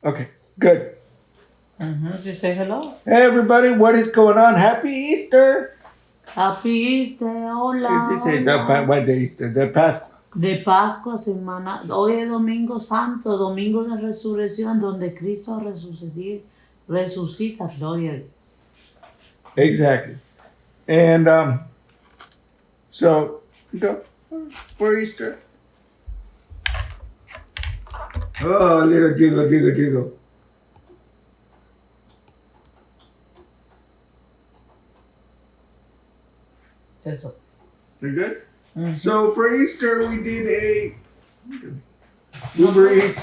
Okay, good. Just say hello. Hey, everybody, what is going on? Happy Easter! Happy Easter, hola. You say what day Easter? The Pascua. De Pascua, semana. Hoy es Domingo Santo, Domingo de Resurrección, donde Cristo resucita. Gloria a Dios. Exactly. And so, go for Easter. Oh, little jiggle, jiggle, jiggle. Eso. You good? Mm-hmm. So for Easter, we did a Uber Eats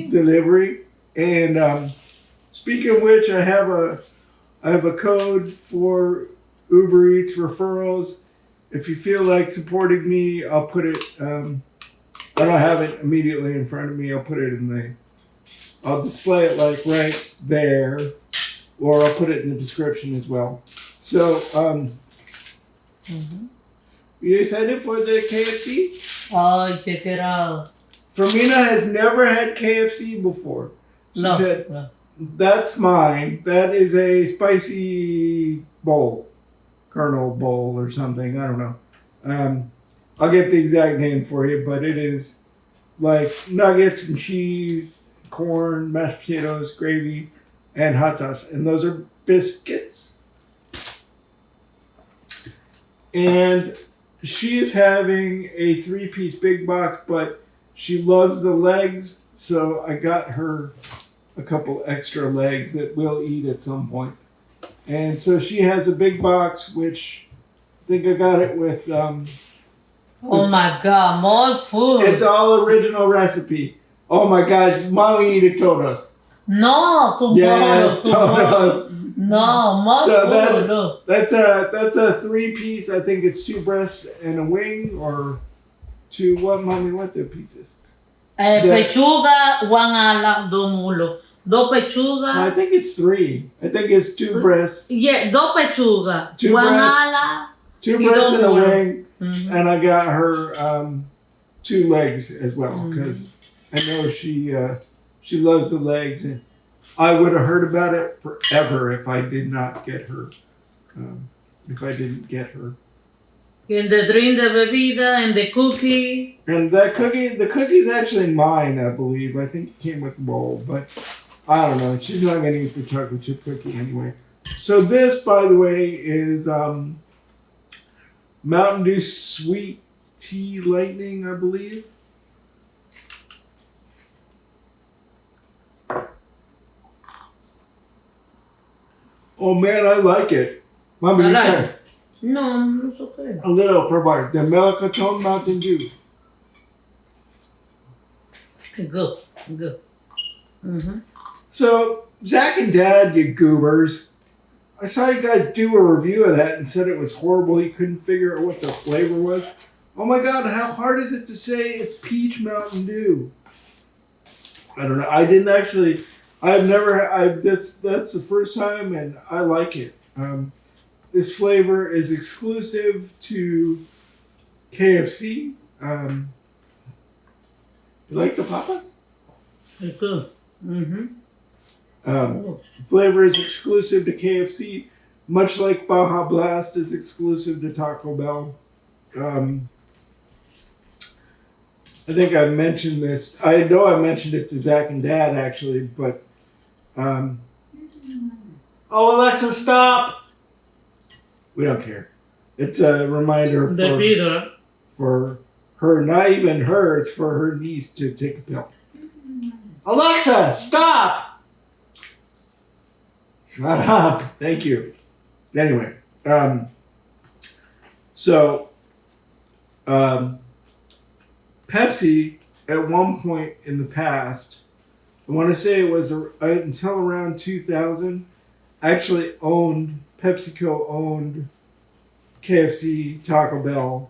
delivery. And speaking of which, I have a code for Uber Eats referrals. If you feel like supporting me, I'll put it. I don't have it immediately in front of me. I'll put it I'll display it like right there, or I'll put it in the description as well. So, you excited for the KFC? Oh, check it out. Fermina has never had KFC before. She said, no. That's mine. That is a spicy bowl. Kernel bowl or something. I don't know. I'll get the exact name for you, but it is like nuggets and cheese, corn, mashed potatoes, gravy, and hot sauce. And those are biscuits. And she is having a 3-piece big box, but she loves the legs, so I got her a couple extra legs that we'll eat at some point. And so she has a big box, which I think I got it with... oh my God, more food. It's all original recipe. Oh my gosh, mommy eat it todos. No, tomorrow. No, more food. No. That's a 3-piece. I think it's 2 breasts and a wing, or 2 what, mommy? What the pieces? Pechuga, 1 ala, 2 mulo. 2 pechuga. I think it's 3. I think it's 2 breasts. Yeah, 2 pechuga. 2 1 breasts, ala. 2 breasts and a wing. Mm-hmm. And I got her 2 legs as well, because I know she loves the legs, and I would have heard about it forever if I did not get her. If I didn't get her. And the drink, the bebida, and the cookie. And the cookie's actually mine, I believe. I think it came with a bowl, but I don't know. She's not going to eat the chocolate chip cookie anyway. So this, by the way, is Mountain Dew Sweet Tea Lightning, I believe. Oh man, I like it. Mommy, you try. No, it's okay. A little per bar. The Melocotone Mountain Dew. Good. Mm-hmm. So, Zach and Dad, you goobers. I saw you guys do a review of that and said it was horrible. You couldn't figure out what the flavor was. Oh my God, how hard is it to say it's peach Mountain Dew? I don't know. I didn't actually... that's the first time, and I like it. This flavor is exclusive to KFC. You like the Papa? It's good. Mm-hmm. Flavor is exclusive to KFC, much like Baja Blast is exclusive to Taco Bell. I think I mentioned this. I know I mentioned it to Zach and Dad, actually, but... oh, Alexa, stop! We don't care. It's a reminder for her, not even her, it's for her niece to take a pill. Alexa, stop! Shut up. Thank you. Anyway, Pepsi, at one point in the past, I want to say it was until around 2000, actually PepsiCo owned KFC, Taco Bell,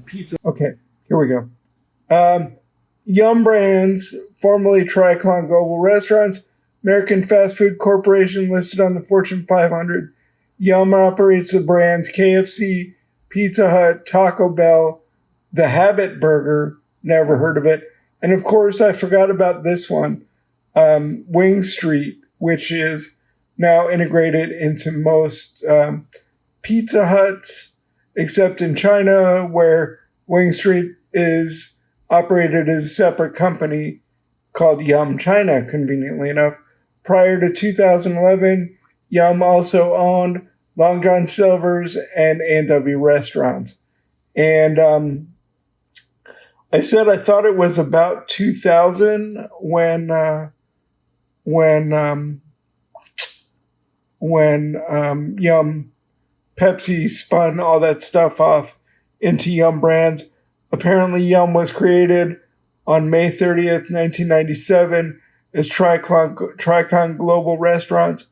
pizza. Okay, here we go. Yum Brands, formerly Tricon Global Restaurants, American Fast Food Corporation listed on the Fortune 500. Yum operates the brands KFC, Pizza Hut, Taco Bell, The Habit Burger, never heard of it, And of course, I forgot about this one, Wing Street, which is now integrated into most Pizza Huts, except in China, where Wing Street is operated as a separate company called Yum China, conveniently enough. Prior to 2011, Yum also owned Long John Silver's and A&W restaurants. And I said I thought it was about 2000 when Yum Pepsi spun all that stuff off into Yum Brands. Apparently, Yum was created on May 30th, 1997 as Tricon Global Restaurants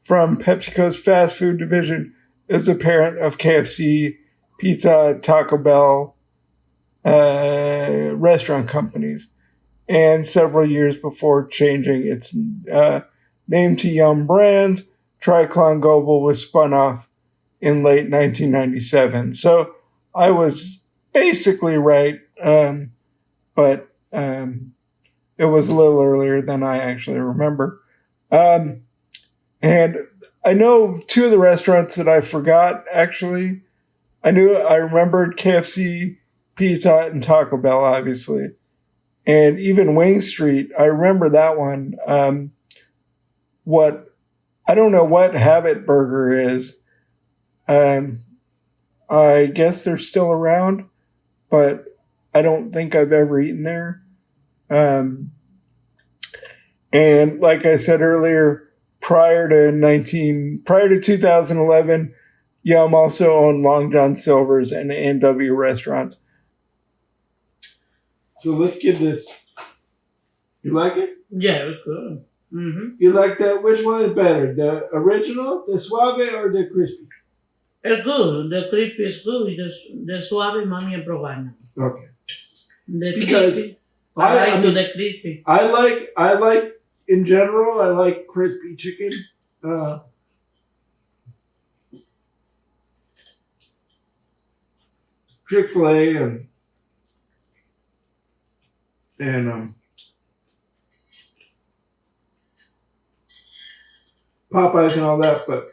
from PepsiCo's fast food division as a parent of KFC, Pizza Hut, Taco Bell, restaurant companies. And several years before changing its name to Yum Brands, Tricon Global was spun off in late 1997. So I was basically right, but it was a little earlier than I actually remember. And I know two of the restaurants that I forgot, actually. I remembered KFC, Pizza Hut, and Taco Bell, obviously. And even Wing Street, I remember that one. I don't know what Habit Burger is. I guess they're still around, but I don't think I've ever eaten there. And like I said earlier, prior to 2011, Yum also owned Long John Silver's and A&W restaurants. So let's give this. You like it? Yeah, it's good. Mm-hmm. You like that? Which one is better, the original, the suave, or the crispy? It's good. The crispy is good. The suave, mami, es probarlo. Okay. The Because crispy. I like the crispy. I like in general. I like crispy chicken. Chick-fil-A and Popeyes and all that, but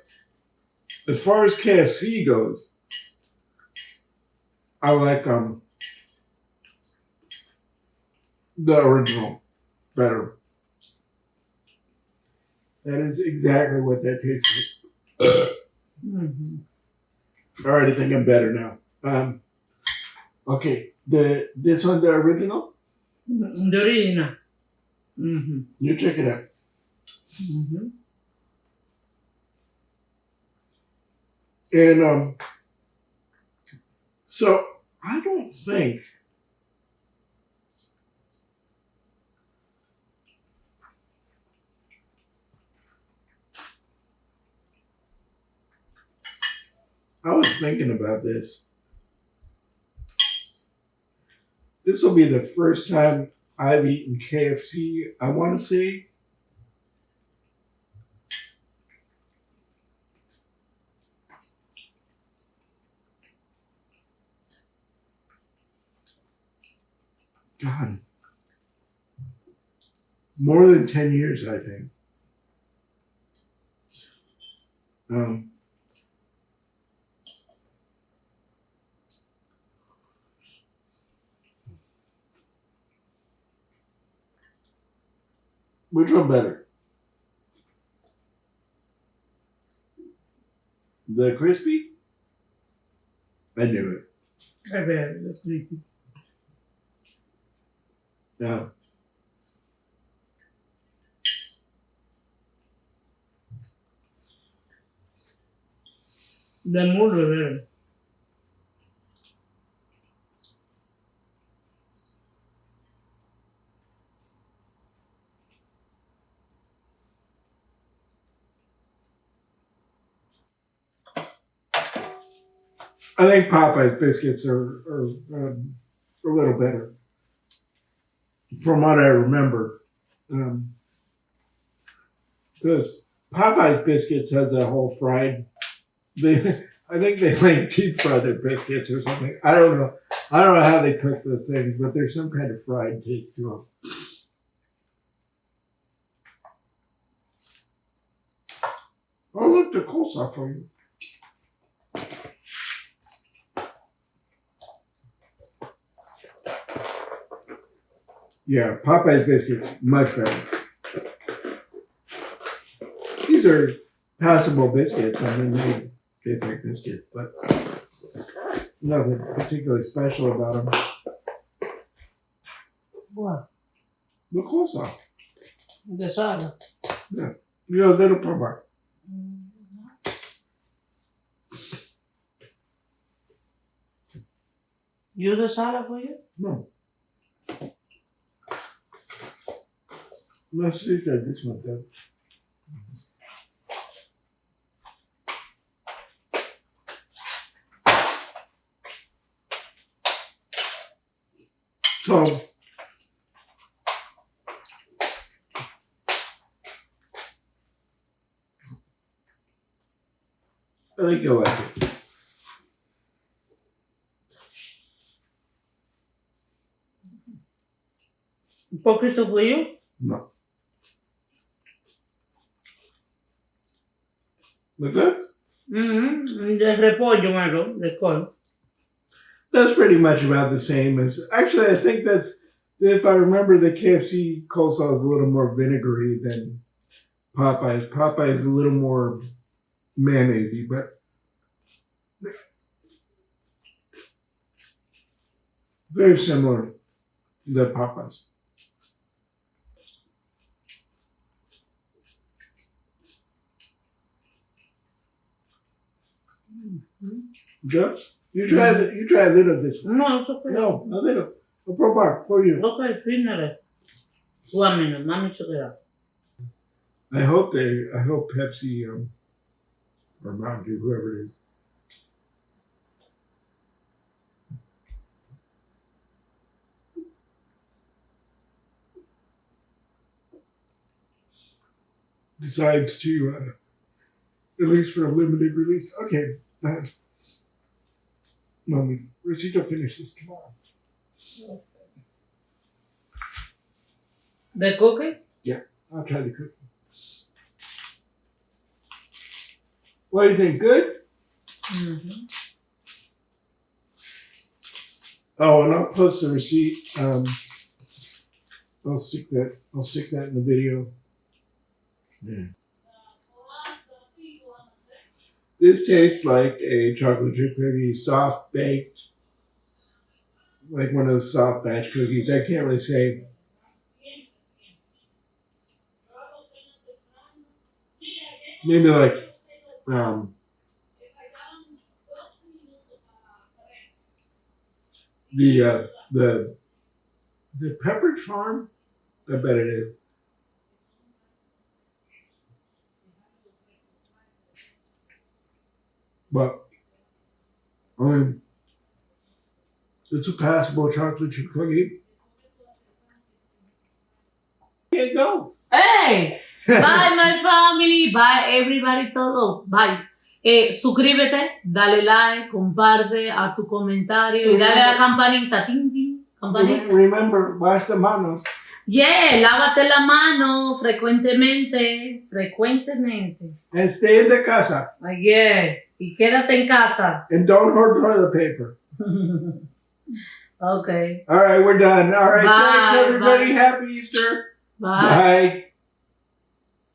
as far as KFC goes, I like the original better. That is exactly what that tastes like. Mm-hmm. I already think I'm better now. Okay, this one, the original? The original. Mm-hmm. You check it out. Mm-hmm. And so I don't think I was thinking about this. This will be the first time I've eaten KFC, I want to say. God. More than 10 years, I think. Which one better? The crispy? I knew it. I bet the crispy. No. The muslo, I think Popeye's biscuits are a little better, from what I remember. Because Popeye's biscuits has that whole fried. I think they like deep fry their biscuits or something. I don't know. I don't know how they cook those things, but there's some kind of fried taste to them. Oh, look, the coleslaw for you. Yeah, Popeye's biscuits, much better. These are passable biscuits. I mean, they taste like biscuits, but nothing particularly special about them. What? The coleslaw. The salad. Yeah. You know, little Popeye. You the salad for you? No. Let's see if this one does. So, I think you'll like it. Un poquito for you? No. Look good? Mm-hmm. De repollo, malo, de col. That's pretty much about the same as. Actually, I think that's. If I remember, the KFC coleslaw is a little more vinegary than Popeye's. Popeye's a little more mayonnaise-y, but very similar to Popeye's. Good? You try a little of this one. No, it's okay. No, a little. A probar for you. Okay, fíjate. 1 minute, mami, check it out. I hope Pepsi or Mountain Dew, whoever it is. Decides to at least for a limited release. Okay. Mommy, Rosita finishes tomorrow. The cookie? I'll try to cook. What do you think? Good? Mm-hmm. Oh, and I'll post the receipt. I'll stick that in the video. Yeah. This tastes like a chocolate chip cookie, soft baked, like one of those soft batch cookies. I can't really say. Maybe like the Pepperidge Farm. I bet it is. But it's a passable chocolate chip cookie. Can't go. Hey! Bye, my family. Bye, everybody, todo. Bye. Suscríbete, dale like, comparte, haz tu comentario y dale a la campanita. Ting, ting, campanita. Remember, wash the manos. Yeah, lávate la mano frecuentemente. And stay in the casa. Yeah, y quédate en casa. And don't hoard toilet paper. Okay. All right, we're done. All right, Bye, thanks everybody. bye. Happy Easter. Bye. Bye.